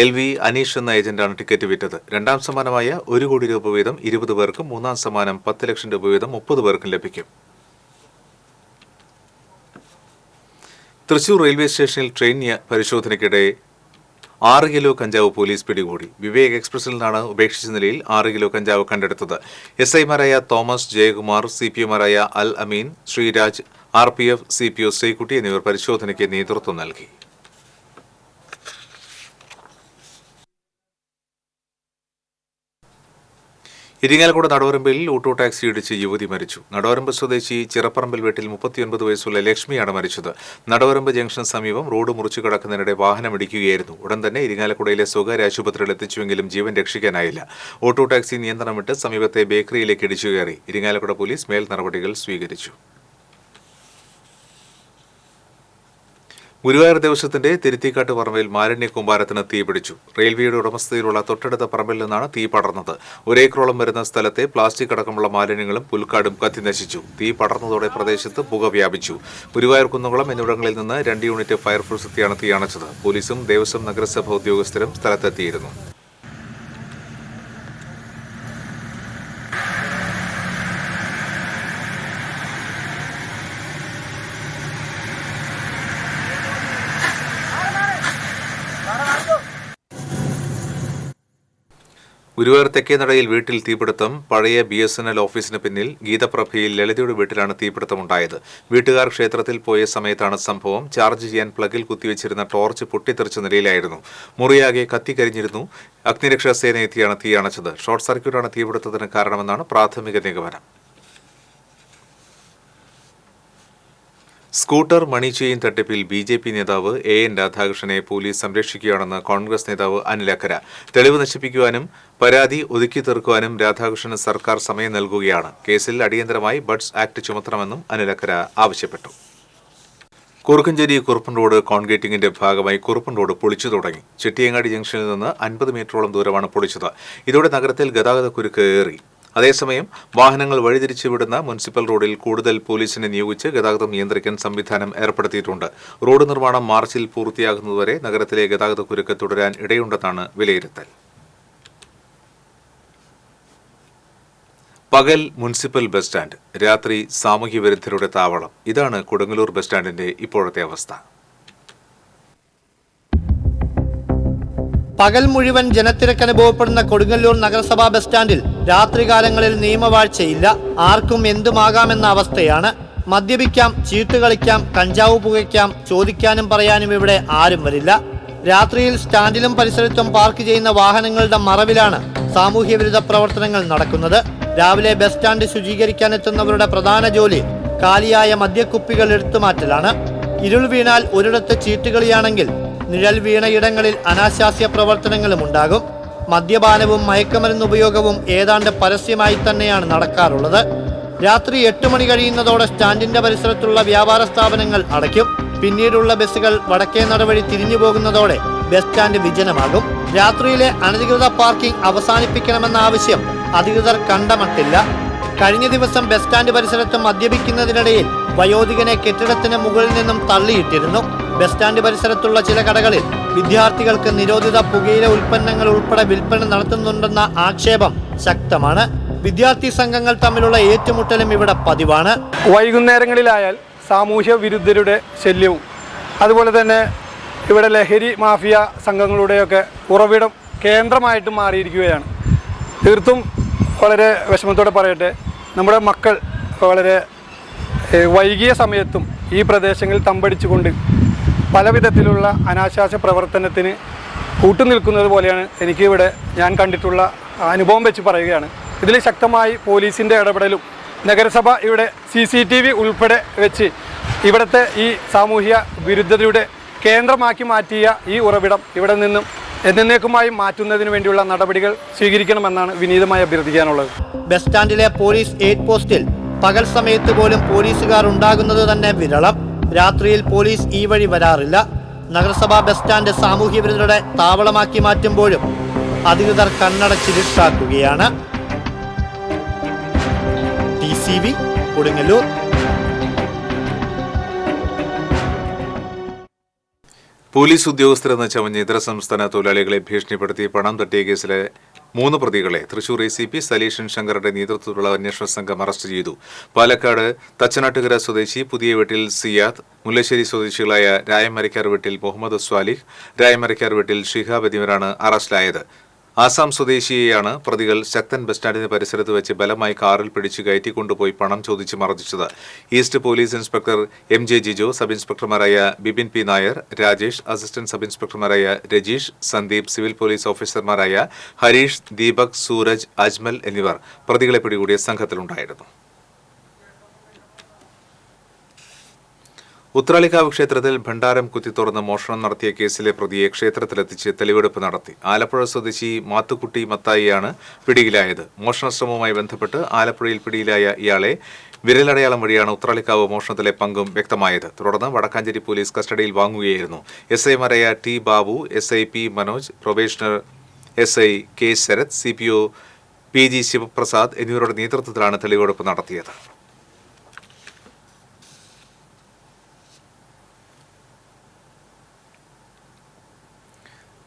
LV അനീഷ് എന്ന ഏജന്റാണ് ടിക്കറ്റ് വിറ്റത്. രണ്ടാം സമ്മാനമായ 1 കോടി രൂപ വീതം 20 പേർക്കും മൂന്നാം സമ്മാനം 10 ലക്ഷം രൂപ വീതം 30 പേർക്കും ലഭിക്കും. തൃശൂർ റെയിൽവേ സ്റ്റേഷനിൽ ട്രെയിൻ പരിശോധനയ്ക്കിടെ 6 കിലോ കഞ്ചാവ് പോലീസ് പിടികൂടി. വിവേക് എക്സ്പ്രസിൽ നിന്നാണ് ഉപേക്ഷിച്ച നിലയിൽ 6 കിലോ കഞ്ചാവ് കണ്ടെടുത്തത്. SI-മാരായ തോമസ്, ജയകുമാർ, CPO-മാരായ അൽ അമീൻ, ശ്രീരാജ്, RPF CPO ശ്രീകുട്ടി എന്നിവർ പരിശോധനയ്ക്ക് നേതൃത്വം നൽകി. ഇരിങ്ങാലക്കുട നടുവരമ്പിൽ ഓട്ടോ ടാക്സി ഇടിച്ച് യുവതി മരിച്ചു. നടുവരമ്പ് സ്വദേശി ചിറപ്പറമ്പിൽ വീട്ടിൽ 39 വയസ്സുള്ള ലക്ഷ്മിയാണ് മരിച്ചത്. നടുവരമ്പ് ജംഗ്ഷന് സമീപം റോഡ് മുറിച്ചു കടക്കുന്നതിനിടെ വാഹനം ഇടിക്കുകയായിരുന്നു. ഉടൻ തന്നെ ഇരിങ്ങാലക്കുടയിലെ സ്വകാര്യ ആശുപത്രിയിൽ എത്തിച്ചുവെങ്കിലും ജീവൻ രക്ഷിക്കാനായില്ല. ഓട്ടോ ടാക്സി നിയന്ത്രണം വിട്ട് സമീപത്തെ ബേക്കറിയിലേക്ക് ഇടിച്ചു കയറി. ഇരിങ്ങാലക്കുട പോലീസ് മേൽ നടപടികൾ സ്വീകരിച്ചു. ഗുരുവായൂർ ദേവസ്വത്തിന്റെ തിരുത്തിക്കാട്ട് പറമ്പിൽ മാലിന്യ കൂമ്പാരത്തിന് തീപിടിച്ചു. റെയിൽവേയുടെ ഉടമസ്ഥതയിലുള്ള തൊട്ടടുത്ത പറമ്പിൽ നിന്നാണ് തീ പടർന്നത്. 1 ഏക്കറോളം വരുന്ന സ്ഥലത്തെ പ്ലാസ്റ്റിക് അടക്കമുള്ള മാലിന്യങ്ങളും പുൽക്കാടും കത്തിനശിച്ചു. തീ പടർന്നതോടെ പ്രദേശത്ത് പുക വ്യാപിച്ചു. ഗുരുവായൂർ കുന്നംകുളം എന്നിവിടങ്ങളിൽ നിന്ന് 2 യൂണിറ്റ് ഫയർഫോഴ്സ് എത്തിയാണ് തീ അണച്ചത്. പോലീസും ദേവസ്വം നഗരസഭ ഉദ്യോഗസ്ഥരും സ്ഥലത്തെത്തിയിരുന്നു. ഗുരുവായൂർ തെക്കേനടയിൽ വീട്ടിൽ തീപിടുത്തം. പഴയ BSNL ഓഫീസിന് പിന്നിൽ ഗീതപ്രഭയിൽ ലളിതയുടെ വീട്ടിലാണ് തീപിടുത്തമുണ്ടായത്. വീട്ടുകാർ ക്ഷേത്രത്തിൽ പോയ സമയത്താണ് സംഭവം. ചാർജ് ചെയ്യാൻ പ്ലഗിൽ കുത്തിവെച്ചിരുന്ന ടോർച്ച് പൊട്ടിത്തെറിച്ച നിലയിലായിരുന്നു. മുറിയാകെ കത്തിക്കരിഞ്ഞിരുന്നു. അഗ്നിരക്ഷാ സേന എത്തിയാണ് തീ അണച്ചത്. ഷോർട്ട് സർക്യൂട്ടാണ് തീപിടുത്തത്തിന് കാരണമെന്നാണ് പ്രാഥമിക നിഗമനം. സ്കൂട്ടർ മണി ചെയിൻ തട്ടിപ്പിൽ BJP നേതാവ് AN രാധാകൃഷ്ണനെ പോലീസ് സംരക്ഷിക്കുകയാണെന്ന് കോൺഗ്രസ് നേതാവ് അനിൽ അക്കര. തെളിവ് നശിപ്പിക്കുവാനും പരാതി ഒതുക്കി തീർക്കുവാനും രാധാകൃഷ്ണന് സർക്കാർ സമയം നൽകുകയാണ്. കേസിൽ അടിയന്തരമായി ബഡ്സ് ആക്ട് ചുമത്തണമെന്നും അനിൽ അക്കര ആവശ്യപ്പെട്ടു. കുറുക്കഞ്ചേരി കുറുപ്പൻ റോഡ് കോൺക്രീറ്റിംഗിന്റെ ഭാഗമായി കുറുപ്പൻ റോഡ് പൊളിച്ചു തുടങ്ങി. ചെട്ടിയങ്ങാടി ജംഗ്ഷനിൽ നിന്ന് 50 മീറ്ററോളം ദൂരമാണ് പൊളിച്ചത്. ഇതോടെ നഗരത്തിൽ ഗതാഗതക്കുരുക്ക് ഏറി. അതേസമയം വാഹനങ്ങൾ വഴിതിരിച്ചുവിടുന്ന മുനിസിപ്പൽ റോഡിൽ കൂടുതൽ പോലീസിനെ നിയോഗിച്ച് ഗതാഗതം നിയന്ത്രിക്കാൻ സംവിധാനം ഏർപ്പെടുത്തിയിട്ടുണ്ട്. റോഡ് നിർമ്മാണം മാർച്ചിൽ പൂർത്തിയാകുന്നതുവരെ നഗരത്തിലെ ഗതാഗതക്കുരുക്ക് തുടരാൻ ഇടയുണ്ടെന്നാണ് വിലയിരുത്തൽ. പകൽ മുനിസിപ്പൽ ബസ് സ്റ്റാൻഡ്, രാത്രി സാമൂഹ്യ വിരുദ്ധരുടെ താവളം. ഇതാണ് കൊടുങ്ങല്ലൂർ ബസ് സ്റ്റാൻഡിന്റെ ഇപ്പോഴത്തെ അവസ്ഥ. പകൽ മുഴുവൻ ജനത്തിരക്ക് അനുഭവപ്പെടുന്ന കൊടുങ്ങല്ലൂർ നഗരസഭാ ബസ് സ്റ്റാൻഡിൽ രാത്രികാലങ്ങളിൽ നിയമവാഴ്ചയില്ല. ആർക്കും എന്തുമാകാമെന്ന അവസ്ഥയാണ്. മദ്യപിക്കാം, ചീട്ട് കളിക്കാം, കഞ്ചാവ് പുകയ്ക്കാം, ചോദിക്കാനും പറയാനും ഇവിടെ ആരും വരില്ല. രാത്രിയിൽ സ്റ്റാൻഡിലും പരിസരത്തും പാർക്ക് ചെയ്യുന്ന വാഹനങ്ങളുടെ മറവിലാണ് സാമൂഹ്യ വിരുദ്ധ പ്രവർത്തനങ്ങൾ നടക്കുന്നത്. രാവിലെ ബസ് സ്റ്റാൻഡ് ശുചീകരിക്കാനെത്തുന്നവരുടെ പ്രധാന ജോലി കാലിയായ മദ്യക്കുപ്പികൾ എടുത്തുമാറ്റലാണ്. ഇരുൾ വീണാൽ ഒരിടത്ത് ചീട്ടുകളിയാണെങ്കിൽ നിഴൽ വീണയിടങ്ങളിൽ അനാശാസ്യ പ്രവർത്തനങ്ങളും ഉണ്ടാകും. മദ്യപാനവും മയക്കുമരുന്ന് ഉപയോഗവും ഏതാണ്ട് പരസ്യമായി തന്നെയാണ് നടക്കാറുള്ളത്. രാത്രി 8 മണി കഴിയുന്നതോടെ സ്റ്റാൻഡിന്റെ പരിസരത്തുള്ള വ്യാപാര സ്ഥാപനങ്ങൾ അടയ്ക്കും. പിന്നീടുള്ള ബസ്സുകൾ വടക്കേ നടവഴി തിരിഞ്ഞു പോകുന്നതോടെ ബസ് സ്റ്റാൻഡ് വിജനമാകും. രാത്രിയിലെ അനധികൃത പാർക്കിംഗ് അവസാനിപ്പിക്കണമെന്ന ആവശ്യം അധികൃതർ കണ്ടമട്ടില്ല. കഴിഞ്ഞ ദിവസം ബസ് സ്റ്റാൻഡ് പരിസരത്ത് മദ്യപിക്കുന്നതിനിടയിൽ വയോധികനെ കെട്ടിടത്തിന് മുകളിൽ നിന്നും തള്ളിയിട്ടിരുന്നു. ബസ് സ്റ്റാൻഡ് പരിസരത്തുള്ള ചില കടകളിൽ വിദ്യാർത്ഥികൾക്ക് നിരോധിത പുകയില ഉൽപ്പന്നങ്ങൾ ഉൾപ്പെടെ വിൽപ്പന നടത്തുന്നുണ്ടെന്ന ആക്ഷേപം ശക്തമാണ്. വിദ്യാർത്ഥി സംഘങ്ങൾ തമ്മിലുള്ള ഏറ്റുമുട്ടലും ഇവിടെ പതിവാണ്. വൈകുന്നേരങ്ങളിലായാൽ സാമൂഹ്യ വിരുദ്ധരുടെ ശല്യവും അതുപോലെ തന്നെ ഇവിടെ ലഹരി മാഫിയ സംഘങ്ങളുടെയൊക്കെ ഉറവിടം കേന്ദ്രമായിട്ട് മാറിയിരിക്കുകയാണ്. തീർത്തും വളരെ വിഷമത്തോടെ പറയട്ടെ, നമ്മുടെ മക്കൾ വളരെ വൈകിയ സമയത്തും ഈ പ്രദേശങ്ങളിൽ തമ്പടിച്ചുകൊണ്ട് പല വിധത്തിലുള്ള അനാശാസ്യ പ്രവർത്തനത്തിന് കൂട്ടുനിൽക്കുന്നത് പോലെയാണ് എനിക്കിവിടെ ഞാൻ കണ്ടിട്ടുള്ള അനുഭവം വെച്ച് പറയുകയാണ്. ഇതിൽ ശക്തമായി പോലീസിൻ്റെ ഇടപെടലും നഗരസഭ ഇവിടെ CCTV ഉൾപ്പെടെ വെച്ച് ഇവിടുത്തെ ഈ സാമൂഹ്യ വിരുദ്ധതയുടെ കേന്ദ്രമാക്കി മാറ്റിയ ഈ ഉറവിടം ഇവിടെ നിന്നും എന്നേക്കുമായി മാറ്റുന്നതിന് വേണ്ടിയുള്ള നടപടികൾ സ്വീകരിക്കണമെന്നാണ് വിനീതമായി അഭ്യർത്ഥിക്കാനുള്ളത്. ബസ് സ്റ്റാൻഡിലെ പോലീസ് എയ്ഡ് പോസ്റ്റിൽ പകൽ സമയത്ത് പോലും പോലീസുകാർ ഉണ്ടാകുന്നത് തന്നെ വിരളം. രാത്രിയിൽ പോലീസ് ഈ വഴി വരാറില്ല. നഗരസഭാ ബസ് സ്റ്റാൻഡ് സാമൂഹ്യ വിരുദ്ധരുടെ താവളമാക്കി മാറ്റുമ്പോഴും അധികൃതർ കണ്ണടച്ചിരുട്ടാക്കുകയാണ്. TCV കൊടുങ്ങല്ലൂർ. പോലീസ് ഉദ്യോഗസ്ഥരെന്ന് ചമഞ്ഞ് ഇതര സംസ്ഥാന തൊഴിലാളികളെ ഭീഷണിപ്പെടുത്തി പണം തട്ടിയ കേസിലെ 3 പ്രതികളെ തൃശൂർ ACP സലീഷൻ ശങ്കറിന്റെ നേതൃത്വത്തിലുള്ള അന്വേഷണ സംഘം അറസ്റ്റ് ചെയ്തു. പാലക്കാട് തച്ചനാട്ടുകര സ്വദേശി പുതിയ വീട്ടിൽ സിയാദ്, മുല്ലശ്ശേരി സ്വദേശികളായ രായമരക്കാർ വീട്ടിൽ മുഹമ്മദ് സ്വാലിഹ്, രായമരക്കാർ വീട്ടിൽ ഷിഹാബ് എന്നിവരാണ് അറസ്റ്റിലായത്. ആസാം സ്വദേശിയെയാണ് പ്രതികൾ ശക്തൻ ബസ് സ്റ്റാൻഡിന് പരിസരത്ത് വെച്ച് ബലമായി കാറിൽ പിടിച്ചു കയറ്റിക്കൊണ്ടുപോയി പണം ചോദിച്ച് മർദ്ദിച്ചത്. East police inspector MJ Jijo, sub ഇൻസ്പെക്ടർമാരായ Bipin P Nair, Rajesh, assistant sub ഇൻസ്പെക്ടർമാരായ രജീഷ്, സന്ദീപ്, സിവിൽ പോലീസ് ഓഫീസർമാരായ ഹരീഷ്, ദീപക്, സൂരജ്, അജ്മൽ എന്നിവർ പ്രതികളെ പിടികൂടിയ സംഘത്തിലുണ്ടായിരുന്നു. ഉത്രാളിക്കാവ് ക്ഷേത്രത്തിൽ ഭണ്ഡാരം കുത്തിത്തുറന്ന് മോഷണം നടത്തിയ കേസിലെ പ്രതിയെ ക്ഷേത്രത്തിലെത്തിച്ച് തെളിവെടുപ്പ് നടത്തി. ആലപ്പുഴ സ്വദേശി മാത്തുക്കുട്ടി മത്തായിയാണ് പിടിയിലായത്. മോഷണശ്രമവുമായി ബന്ധപ്പെട്ട് ആലപ്പുഴയിൽ പിടിയിലായ ഇയാളെ വിരലടയാളം വഴിയാണ് ഉത്രാളിക്കാവ് മോഷണത്തിലെ പങ്കും വ്യക്തമായത്. തുടർന്ന് വടക്കാഞ്ചേരി പോലീസ് കസ്റ്റഡിയിൽ വാങ്ങുകയായിരുന്നു. SI-മാരായ T. Babu, SI P. Manoj, probationer SI K. Sarath, CPO PG Sivaprasad എന്നിവരുടെ നേതൃത്വത്തിലാണ് തെളിവെടുപ്പ് നടത്തിയത്.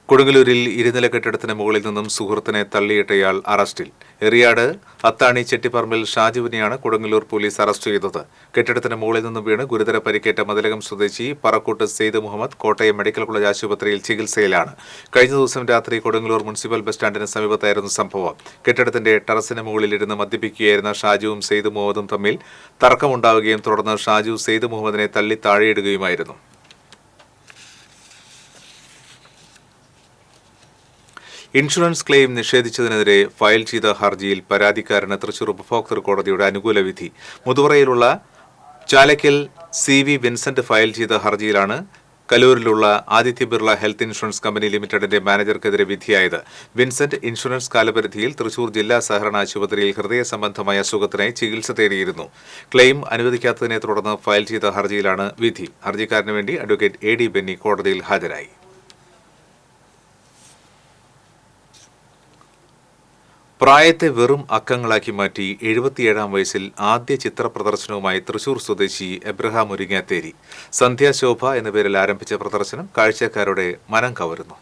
കൊടുങ്ങല്ലൂരിൽ ഇരുനില കെട്ടിടത്തിന് മുകളിൽ നിന്നും സുഹൃത്തിനെ തള്ളിയിട്ടയാൾ അറസ്റ്റിൽ. എറിയാട് അത്താണി ചെട്ടിപ്പറമ്പിൽ ഷാജുവിനെയാണ് കൊടുങ്ങല്ലൂർ പോലീസ് അറസ്റ്റ് ചെയ്തത്. കെട്ടിടത്തിന് മുകളിൽ നിന്നും വീണ് ഗുരുതര പരിക്കേറ്റ മതിലകം സ്വദേശി പറക്കൂട്ട് സെയ്ദ് മുഹമ്മദ് കോട്ടയം മെഡിക്കൽ കോളേജ് ആശുപത്രിയിൽ ചികിത്സയിലാണ്. കഴിഞ്ഞ ദിവസം രാത്രി കൊടുങ്ങല്ലൂർ മുനിസിപ്പൽ ബസ് സ്റ്റാൻഡിന് സമീപത്തായിരുന്നു സംഭവം. കെട്ടിടത്തിന്റെ ടെറസിന് മുകളിലിരുന്ന് മദ്യപിക്കുകയായിരുന്ന ഷാജുവും സെയ്ദ് മുഹമ്മദും തമ്മിൽ തർക്കമുണ്ടാവുകയും തുടർന്ന് ഷാജു സെയ്ദ് മുഹമ്മദിനെ തള്ളി താഴെയിടുകയുമായിരുന്നു. ഇൻഷുറൻസ് ക്ലെയിം നിഷേധിച്ചതിനെതിരെ ഫയൽ ചെയ്ത ഹർജിയിൽ പരാതിക്കാരന് തൃശൂർ ഉപഭോക്തൃ കോടതിയുടെ അനുകൂല വിധി. മുതുവറയിലുള്ള ചാലക്കൽ CV വിൻസെന്റ് ഫയൽ ചെയ്ത ഹർജിയിലാണ് കലൂരിലുള്ള Aditya Birla health insurance company ലിമിറ്റഡിന്റെ മാനേജർക്കെതിരെ വിധിയായത്. വിൻസെന്റ് ഇൻഷുറൻസ് കാലപരിധിയിൽ തൃശൂർ ജില്ലാ സഹകരണ ആശുപത്രിയിൽ ഹൃദയ സംബന്ധമായ അസുഖത്തിനായി ചികിത്സ തേടിയിരുന്നു. ക്ലെയിം അനുവദിക്കാത്തതിനെ തുടർന്ന് ഫയൽ ചെയ്ത ഹർജിയിലാണ് വിധി. ഹർജിക്കാരന് വേണ്ടി അഡ്വക്കേറ്റ് AD ബെന്നി കോടതിയിൽ ഹാജരായി. പ്രായത്തെ വെറും അക്കങ്ങളാക്കി മാറ്റി 77-ാം വയസ്സിൽ ആദ്യ ചിത്ര പ്രദർശനവുമായി തൃശൂർ സ്വദേശി എബ്രഹാം മുരിങ്ങാത്തേരി. സന്ധ്യാശോഭ എന്ന പേരിൽ ആരംഭിച്ച പ്രദർശനം കാഴ്ചക്കാരുടെ മനം കവരുന്നു.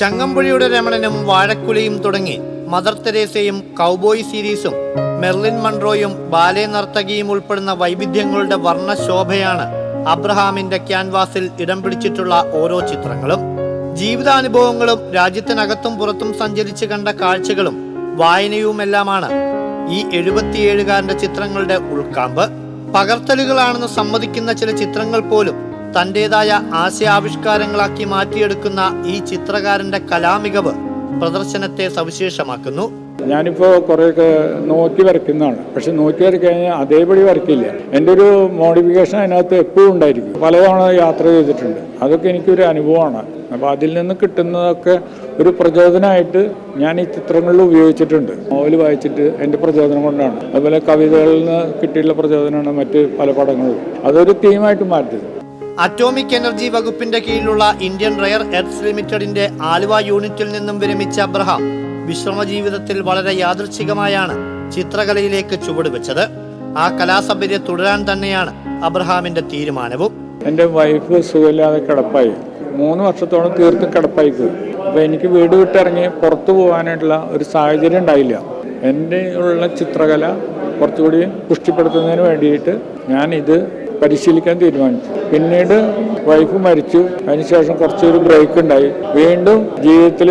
ചങ്ങമ്പുഴയുടെ രമണനും വാഴക്കുലയും തുടങ്ങി മദർ തെരേസയും കൗബോയ് സീരീസും മെർലിൻ മൺറോയും ബാലെ നർത്തകിയും ഉൾപ്പെടുന്ന വൈവിധ്യങ്ങളുടെ വർണ്ണശോഭയാണ് അബ്രഹാമിന്റെ ക്യാൻവാസിൽ ഇടം പിടിച്ചിട്ടുള്ള ഓരോ ചിത്രങ്ങളും. ജീവിതാനുഭവങ്ങളും രാജ്യത്തിനകത്തും പുറത്തും സഞ്ചരിച്ച് കണ്ട കാഴ്ചകളും വായനയുമെല്ലാമാണ് ഈ 77-കാരന്റെ ചിത്രങ്ങളുടെ ഉൾക്കാമ്പ്. പകർത്തലുകളാണെന്ന് സമ്മതിക്കുന്ന ചില ചിത്രങ്ങൾ പോലും തന്റേതായ ആശയാവിഷ്കാരങ്ങളാക്കി മാറ്റിയെടുക്കുന്ന ഈ ചിത്രകാരന്റെ കലാമികവ് പ്രദർശനത്തെ സവിശേഷമാക്കുന്നു. ഞാനിപ്പോൾ കുറേയൊക്കെ നോക്കി വരയ്ക്കുന്നതാണ്. പക്ഷെ നോക്കി വരയ്ക്കഴിഞ്ഞാൽ അതേപടി വരയ്ക്കില്ല. എൻ്റെ ഒരു മോഡിഫിക്കേഷൻ അതിനകത്ത് എപ്പോഴും ഉണ്ടായിരിക്കും. പലതവണ യാത്ര ചെയ്തിട്ടുണ്ട്. അതൊക്കെ എനിക്കൊരു അനുഭവമാണ്. അപ്പോൾ അതിൽ നിന്ന് കിട്ടുന്നതൊക്കെ ഒരു പ്രചോദനമായിട്ട് ഞാൻ ഈ ചിത്രങ്ങളിൽ ഉപയോഗിച്ചിട്ടുണ്ട്. നോവൽ വായിച്ചിട്ട് എൻ്റെ പ്രചോദനം കൊണ്ടാണ്. അതുപോലെ കവിതകളിൽ നിന്ന് കിട്ടിയിട്ടുള്ള പ്രചോദനമാണ് മറ്റ് പല പടങ്ങളും. അതൊരു തീമായിട്ട് മാറ്റിയത്. അറ്റോമിക് എനർജി വകുപ്പിന്റെ കീഴിലുള്ള ഇന്ത്യൻ റയർ എർത്ത്സ് ലിമിറ്റഡിന്റെ ആലുവ യൂണിറ്റിൽ നിന്നും വിരമിച്ച അബ്രഹാം വിശ്രമ ജീവിതത്തിൽ വളരെ യാദൃച്ഛികമായാണ് ചിത്രകലയിലേക്ക് ചുവടുവെച്ചത്. ആ കലാസഭ്യത തുടരാൻ തന്നെയാണ് അബ്രഹാമിന്റെ തീരുമാനവും. എൻ്റെ വൈഫ് സുഖമില്ലാതെ കിടപ്പായി. 3 വർഷത്തോളം തീർത്തും കിടപ്പായി പോയി. അപ്പോൾ എനിക്ക് വീട് വിട്ടിറങ്ങി പുറത്തു പോകാനായിട്ടുള്ള ഒരു സാഹചര്യം ഉണ്ടായില്ല. എൻ്റെ ഉള്ള ചിത്രകല കുറച്ചുകൂടി പുഷ്ടിപ്പെടുത്തുന്നതിന് വേണ്ടിയിട്ട് ഞാൻ ഇത് പരിശീലിക്കാൻ തീരുമാനിച്ചു. പിന്നീട് വൈഫ് മരിച്ചു. അതിനുശേഷം കുറച്ചൊരു ബ്രേക്ക് ഉണ്ടായി. വീണ്ടും ജീവിതത്തിൽ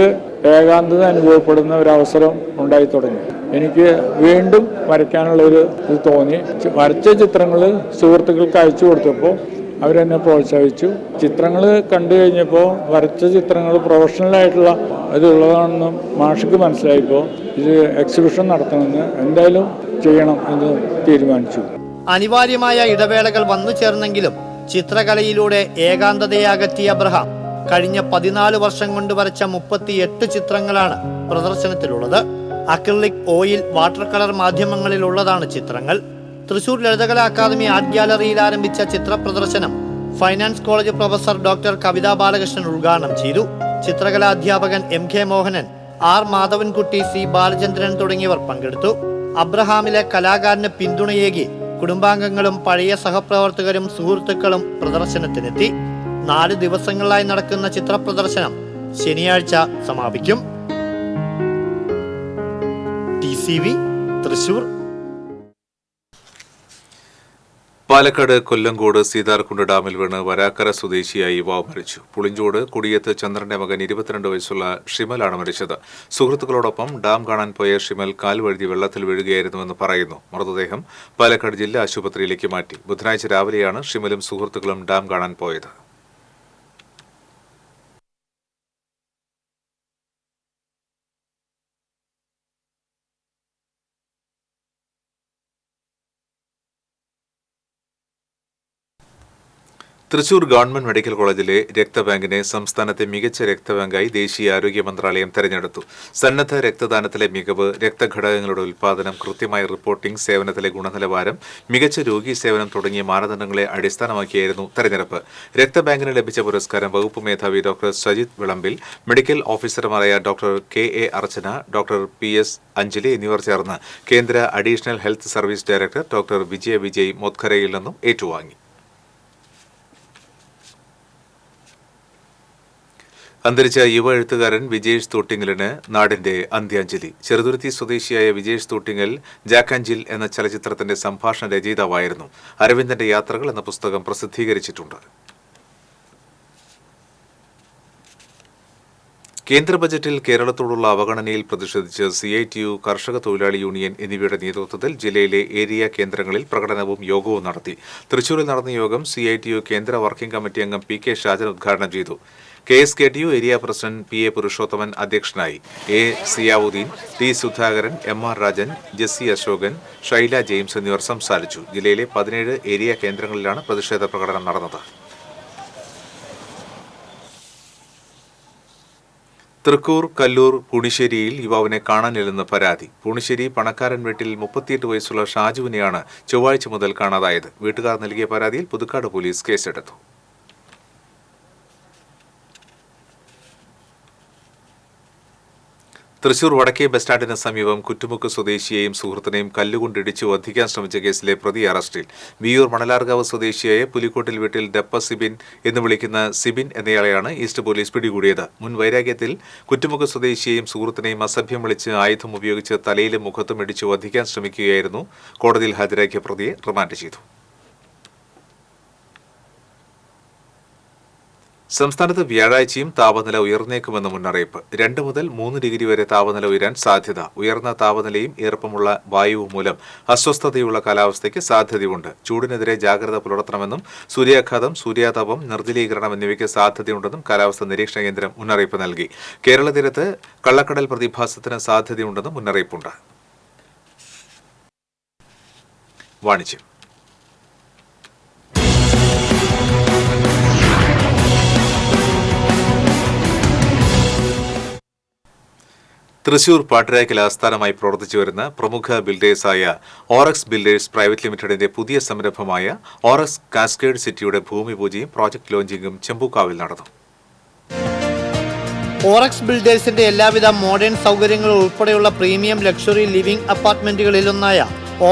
ഏകാന്തത അനുഭവപ്പെടുന്ന ഒരവസരം ഉണ്ടായി തുടങ്ങി. എനിക്ക് വീണ്ടും വരയ്ക്കാനുള്ളൊരു ഇത് തോന്നി. വരച്ച ചിത്രങ്ങൾ സുഹൃത്തുക്കൾക്ക് അയച്ചു കൊടുത്തപ്പോൾ അവരെന്നെ പ്രോത്സാഹിച്ചു. ചിത്രങ്ങൾ കണ്ടു കഴിഞ്ഞപ്പോൾ വരച്ച ചിത്രങ്ങൾ പ്രൊഫഷണലായിട്ടുള്ള ഇതുള്ളതാണെന്ന് മാഷിക്ക് മനസ്സിലായപ്പോൾ ഇത് എക്സിബിഷൻ നടത്തണമെന്ന് എന്തായാലും ചെയ്യണം എന്ന് തീരുമാനിച്ചു. അനിവാര്യമായ ഇടവേളകൾ വന്നു ചേർന്നെങ്കിലും ചിത്രകലയിലൂടെ ഏകാന്തതയെ അകറ്റിയ അബ്രഹാം കഴിഞ്ഞ 14 വർഷം കൊണ്ട് വരച്ച 38 ചിത്രങ്ങളാണ് പ്രദർശനത്തിലുള്ളത്. അക്രിലിക്, ഓയിൽ, വാട്ടർ കളർ മാധ്യമങ്ങളിലുള്ളതാണ് ചിത്രങ്ങൾ. തൃശൂർ ലളിതകലാ അക്കാദമി ആർട്ട് ഗ്യാലറിയിൽ ആരംഭിച്ച ചിത്ര പ്രദർശനം ഫൈനാൻസ് കോളേജ് പ്രൊഫസർ ഡോക്ടർ കവിതാ ബാലകൃഷ്ണൻ ഉദ്ഘാടനം ചെയ്തു. ചിത്രകലാ അധ്യാപകൻ MK Mohanan, R Madhavankutty, C Balachandran തുടങ്ങിയവർ പങ്കെടുത്തു. അബ്രഹാമിലെ കലാകാരന് പിന്തുണയേകി കുടുംബാംഗങ്ങളും പഴയ സഹപ്രവർത്തകരും സുഹൃത്തുക്കളും പ്രദർശനത്തിനെത്തി. 4 ദിവസങ്ങളിലായി നടക്കുന്ന ചിത്ര പ്രദർശനം ശനിയാഴ്ച സമാപിക്കും. TCV തൃശൂർ. പാലക്കാട് കൊല്ലങ്കോട് സീതാർകുണ്ട് ഡാമിൽ വീണ് വരാക്കര സ്വദേശിയായി യുവാവ് മരിച്ചു. പുളിഞ്ചോട് കുടിയത്ത് ചന്ദ്രന്റെ മകൻ 22 വയസ്സുള്ള ഷിമലാണ് മരിച്ചത്. സുഹൃത്തുക്കളോടൊപ്പം ഡാം കാണാൻ പോയ ഷിമൽ കാൽ വഴുതി വെള്ളത്തിൽ വീഴുകയായിരുന്നുവെന്ന് പറയുന്നു. മൃതദേഹം പാലക്കാട് ജില്ലാ ആശുപത്രിയിലേക്ക് മാറ്റി. ബുധനാഴ്ച രാവിലെയാണ് ഷിമലും സുഹൃത്തുക്കളും ഡാം കാണാൻ പോയത്. തൃശൂർ ഗവൺമെന്റ് മെഡിക്കൽ കോളേജിലെ രക്തബാങ്കിനെ സംസ്ഥാനത്തെ മികച്ച രക്തബാങ്കായി ദേശീയ ആരോഗ്യ മന്ത്രാലയം തെരഞ്ഞെടുത്തു. സന്നദ്ധ രക്തദാനത്തിലെ മികവ്, രക്തഘടകങ്ങളുടെ ഉൽപ്പാദനം, കൃത്യമായ റിപ്പോർട്ടിംഗ്, സേവനത്തിലെ ഗുണനിലവാരം, മികച്ച രോഗീ സേവനം തുടങ്ങിയ മാനദണ്ഡങ്ങളെ അടിസ്ഥാനമാക്കിയായിരുന്നു തെരഞ്ഞെടുപ്പ്. രക്തബാങ്കിന് ലഭിച്ച പുരസ്കാരം വകുപ്പ് മേധാവി ഡോക്ടർ സജിത് വിളമ്പിൽ, മെഡിക്കൽ ഓഫീസർമാരായ doctor K A. Archana, doctor P S. Anjali എന്നിവർ ചേർന്ന് കേന്ദ്ര additional health service director doctor Vijay മൊത്ഖരയിൽ നിന്നും ഏറ്റുവാങ്ങി. അന്തരിച്ച യുവ എഴുത്തുകാരൻ വിജേഷ് തോട്ടിങ്ങലിന് നാടിന്റെ അന്ത്യാഞ്ജലി. ചെറുതുരുത്തി സ്വദേശിയായ വിജേഷ് തോട്ടിങ്ങൽ ജാക്കാഞ്ചിൽ എന്ന ചലച്ചിത്രത്തിന്റെ സംഭാഷണ രചയിതാവായിരുന്നു. അരവിന്ദന്റെ യാത്രകൾ എന്ന പുസ്തകം പ്രസിദ്ധീകരിച്ചിട്ടുണ്ട്. കേന്ദ്ര ബജറ്റിൽ കേരളത്തോടുള്ള അവഗണനയിൽ പ്രതിഷേധിച്ച് CITU, കർഷക തൊഴിലാളി യൂണിയൻ എന്നിവയുടെ നേതൃത്വത്തിൽ ജില്ലയിലെ ഏരിയ കേന്ദ്രങ്ങളിൽ പ്രകടനവും യോഗവും നടത്തി. തൃശൂരിൽ നടന്ന യോഗം CITU കേന്ദ്ര വർക്കിംഗ് കമ്മിറ്റി അംഗം P.K. ഷാജൻ ഉദ്ഘാടനം ചെയ്തു. KSKTU area president P.A. Purushothaman അധ്യക്ഷനായി. A. Ziyauddin, T. Sudhakaran, M.R. Rajan, Jessy Ashokan, Shaila James എന്നിവർ സംസാരിച്ചു. ജില്ലയിലെ 17 ഏരിയ കേന്ദ്രങ്ങളിലാണ് പ്രതിഷേധ പ്രകടനം നടന്നത്. തൃക്കൂർ, കല്ലൂർ, പൂണിശ്ശേരിയിൽ യുവാവിനെ കാണാനില്ലെന്ന് പരാതി. പൂണിശ്ശേരി പണക്കാരൻ വീട്ടിൽ 38 വയസ്സുള്ള ഷാജുവിനെയാണ് ചൊവ്വാഴ്ച മുതൽ കാണാതായത്. വീട്ടുകാർ നൽകിയ പരാതിയിൽ പുതുക്കാട് പോലീസ് കേസെടുത്തു. തൃശൂർ വടക്കേ ബസ് സ്റ്റാൻഡിന് സമീപം കുറ്റുമുക്ക് സ്വദേശിയെയും സുഹൃത്തിനെയും കല്ലുകൊണ്ടിടിച്ചു വധിക്കാൻ ശ്രമിച്ച കേസിലെ പ്രതി അറസ്റ്റിൽ. വിയൂർ മണലാർകാവ് സ്വദേശിയായ പുലിക്കോട്ടിൽ വീട്ടിൽ ഡപ്പ സിബിൻ എന്ന് വിളിക്കുന്ന സിബിൻ എന്നയാളെയാണ് ഈസ്റ്റ് പോലീസ് പിടികൂടിയത്. മുൻ വൈരാഗ്യത്തിൽ കുറ്റുമുക്ക് സ്വദേശിയെയും സുഹൃത്തിനെയും അസഭ്യം വിളിച്ച് ആയുധം ഉപയോഗിച്ച് തലയിലും മുഖത്തും ഇടിച്ചു വധിക്കാൻ ശ്രമിക്കുകയായിരുന്നു. കോടതിയിൽ ഹാജരാക്കിയ പ്രതിയെ റിമാൻഡ് ചെയ്തു. സംസ്ഥാനത്ത് വ്യാഴാഴ്ചയും താപനില ഉയർന്നേക്കുമെന്ന് മുന്നറിയിപ്പ്. 2 മുതൽ 3 ഡിഗ്രി വരെ താപനില ഉയരാൻ സാധ്യത. ഉയർന്ന താപനിലയും ഈർപ്പമുള്ള വായുവും മൂലം അസ്വസ്ഥതയുള്ള കാലാവസ്ഥയ്ക്ക് സാധ്യതയുണ്ട്. ചൂടിനെതിരെ ജാഗ്രത പുലർത്തണമെന്നും സൂര്യാഘാതം, സൂര്യാതപം, നിർജ്ജലീകരണം എന്നിവയ്ക്ക് സാധ്യതയുണ്ടെന്നും കാലാവസ്ഥാ നിരീക്ഷണ കേന്ദ്രം മുന്നറിയിപ്പ് നൽകി. കേരള തീരത്ത് കള്ളക്കടൽ പ്രതിഭാസത്തിന് സാധ്യതയുണ്ടെന്നും മുന്നറിയിപ്പുണ്ട്. വാണിജ്യം. തൃശൂർ പാട്ടരായ്ക്കൽ ആസ്ഥാനമായി പ്രവർത്തിച്ചു വരുന്ന പ്രമുഖ ബിൽഡേഴ്സായ ഓറക്സ് ബിൽഡേഴ്സ് പ്രൈവറ്റ് ലിമിറ്റഡിന്റെ പുതിയ സംരംഭമായ ഓറക്സ് കാസ്കേഡ് സിറ്റിയുടെ ഭൂമി പൂജയും പ്രോജക്ട് ലോഞ്ചിങ്ങും ചെമ്പൂക്കാവിൽ നടന്നു. ഓറക്സ് ബിൽഡേഴ്സിന്റെ എല്ലാവിധ മോഡേൺ സൗകര്യങ്ങളും ഉൾപ്പെടെയുള്ള പ്രീമിയം ലക്ഷറി ലിവിംഗ് അപ്പാർട്ട്മെന്റുകളിലൊന്നായ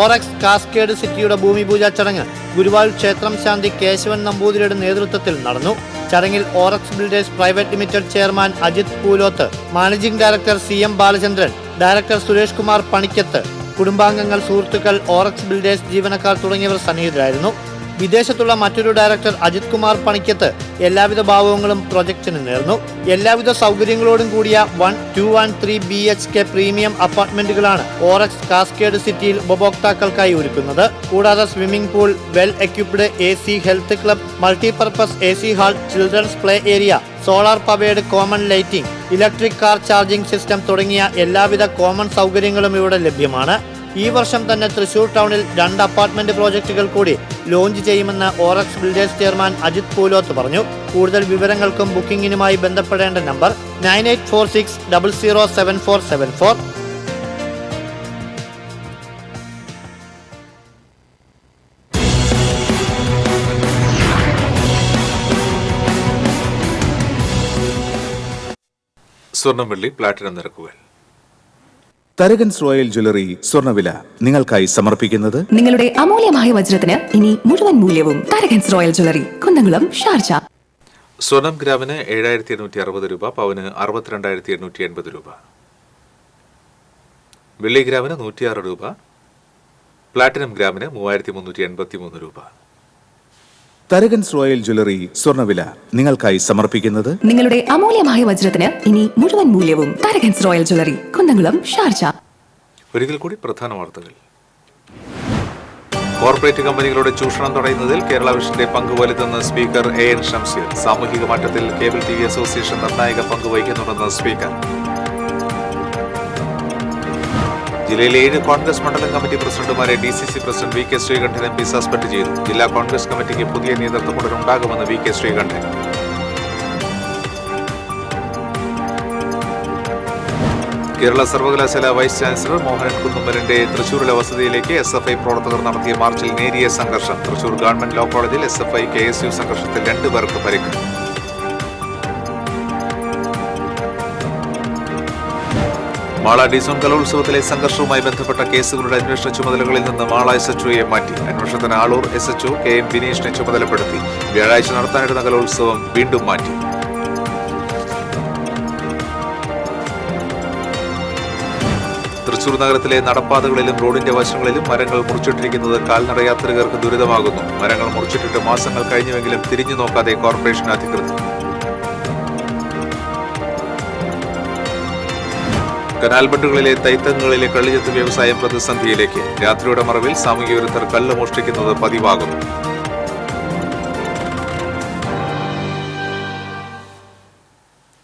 ഓറക്സ് കാസ്കേഡ് സിറ്റിയുടെ ഭൂമി പൂജാ ചടങ്ങ് ഗുരുവായൂർ ക്ഷേത്രം ശാന്തി കേശവൻ നമ്പൂതിരിയുടെ നേതൃത്വത്തിൽ നടന്നു. ചടങ്ങിൽ ഓറക്സ് builders private limited chairman Ajith Poolothu, managing director CM Balachandran, director Suresh Kumar Panikkath, കുടുംബാംഗങ്ങൾ, സുഹൃത്തുക്കൾ, ഓറക്സ് ബിൽഡേഴ്സ് ജീവനക്കാർ തുടങ്ങിയവർ സന്നിഹിതരായിരുന്നു. വിദേശത്തുള്ള മറ്റൊരു ഡയറക്ടർ അജിത് കുമാർ പണിക്കത്ത് എല്ലാവിധ ഭാവങ്ങളും പ്രൊജക്ടിന് നേർന്നു. എല്ലാവിധ സൗകര്യങ്ങളോടും കൂടിയ 1, 2 and 3 BHK പ്രീമിയം അപ്പാർട്ട്മെന്റുകളാണ് ഓറക്സ് കാസ്കേഡ് സിറ്റിയിൽ ഉപഭോക്താക്കൾക്കായി ഒരുക്കുന്നത്. കൂടാതെ swimming pool, well equipped AC health club, multipurpose AC hall, children's play area, solar powered common lighting, electric car charging system തുടങ്ങിയ എല്ലാവിധ കോമൺ സൗകര്യങ്ങളും ഇവിടെ ലഭ്യമാണ്. ഈ വർഷം തന്നെ തൃശൂർ ടൗണിൽ 2 അപ്പാർട്ട്മെന്റ് പ്രോജക്റ്റുകൾ കൂടി ലോഞ്ച് ചെയ്യുമെന്ന് ഓറക്സ് ബിൽഡേഴ്സ് ചെയർമാൻ അജിത് പൂലോത്ത് പറഞ്ഞു. കൂടുതൽ വിവരങ്ങൾക്കും ബുക്കിംഗിനുമായി ബന്ധപ്പെടേണ്ട നമ്പർ 9846007474. സ്വർണം, വെള്ളി, പ്ലാറ്റിനം നിരക്കുകൾ. തരകൻസ് റോയൽ ജ്വല്ലറി സ്വർണ്ണവില നിങ്ങൾക്കായി സമർപ്പിക്കുന്നത് നിങ്ങളുടെ അമൂല്യമായ വജ്രത്തിന് ഇനി മുഴുവൻ മൂല്യവും Tharakans royal jewellery, Kunnamkulam, Sharjah. സ്വർണം ഗ്രാമിന് 7,860 രൂപ, പവന് 62,880 രൂപ. വെള്ളി ഗ്രാമിന് 106 രൂപ, പ്ലാറ്റിനം ഗ്രാമിന് 3,383 രൂപ. തരകൻസ് റോയൽ ജ്വല്ലറി സ്വർണ്ണവില നിങ്ങൾക്കായി സമർപ്പിക്കുന്നത് നിങ്ങളുടെ അമൂല്യമായ വജ്രത്തിന് ഇനി മുഴുവൻ മൂല്യവും Tharakans royal jewellery, Kunnamkulam, Sharjah. ഒരിക്കൽ കൂടി പ്രധാന വാർത്തകൾ. കോർപ്പറേറ്റ് കമ്പനികളുടെ ചൂഷണം തടയുന്നതിൽ കേരള വിഷന്റെ പങ്ക് വലുതെന്ന് സ്പീക്കർ AN ഷംസീർ. സാമൂഹിക മാറ്റത്തിൽ കേബിൾ TV അസോസിയേഷൻ നിർണായക പങ്ക് വഹിക്കുന്നുണ്ടെന്ന് സ്പീക്കർ. ജില്ലയിലെ 7 കോൺഗ്രസ് മണ്ഡലം കമ്മിറ്റി പ്രസിഡന്റുമാരെ DCC president V K Sreekandan MP suspend ചെയ്തു. ജില്ലാ കോൺഗ്രസ് കമ്മിറ്റിക്ക് പുതിയ നേതൃത്വം ഉടൻ ഉണ്ടാകുമെന്ന് വി കെ ശ്രീകണ്ഠൻ. കേരള സർവകലാശാല വൈസ് ചാൻസലർ മോഹനൻ കുന്നുമ്മലിന്റെ തൃശൂരിലെ വസതിയിലേക്ക് SFI പ്രവർത്തകർ നടത്തിയ മാർച്ചിൽ നേരിയ സംഘർഷം. തൃശൂർ ഗവൺമെന്റ് ലോ കോളേജിൽ SFI KSU സംഘർഷത്തിൽ 2 പേർക്ക് പരിക്ക്. മാള ഡിസോൺ കലോത്സവത്തിലെ സംഘർഷവുമായി ബന്ധപ്പെട്ട കേസുകളുടെ അന്വേഷണ ചുമതലകളിൽ നിന്ന് മാള SHOയെ മാറ്റി. അന്വേഷണത്തിന് ആളൂർ SHO KM ബിനീഷിനെ ചുമതലപ്പെടുത്തി. വ്യാഴാഴ്ച നടത്താനിരുന്ന കലോത്സവം വീണ്ടും മാറ്റി. തൃശൂർ നഗരത്തിലെ നടപ്പാതകളിലും റോഡിന്റെ വശങ്ങളിലും മരങ്ങൾ മുറിച്ചിട്ടിരിക്കുന്നത് കാൽനട യാത്രികർക്ക് ദുരിതമാകുന്നു. മരങ്ങൾ മുറിച്ചിട്ടിട്ട് മാസങ്ങൾ കഴിഞ്ഞുവെങ്കിലും തിരിഞ്ഞു നോക്കാതെ കോർപ്പറേഷൻ അധികൃതർ. കനാൽ ബണ്ടുകളിലെ തൈത്തങ്ങളിലെ കള്ളിയത്ത് വ്യവസായം പ്രതിസന്ധിയിലേക്ക്. രാത്രിയുടെ മറവിൽ സാമൂഹ്യ വിരുദ്ധർ കല്ല് മോഷ്ടിക്കുന്നത് പതിവാകുന്നു.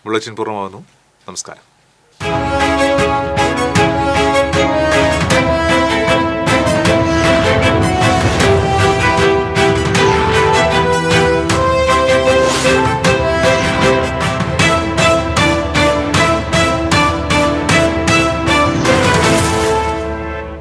ബുള്ളറ്റിൻ പൂർണ്ണമാകുന്നു. നമസ്കാരം.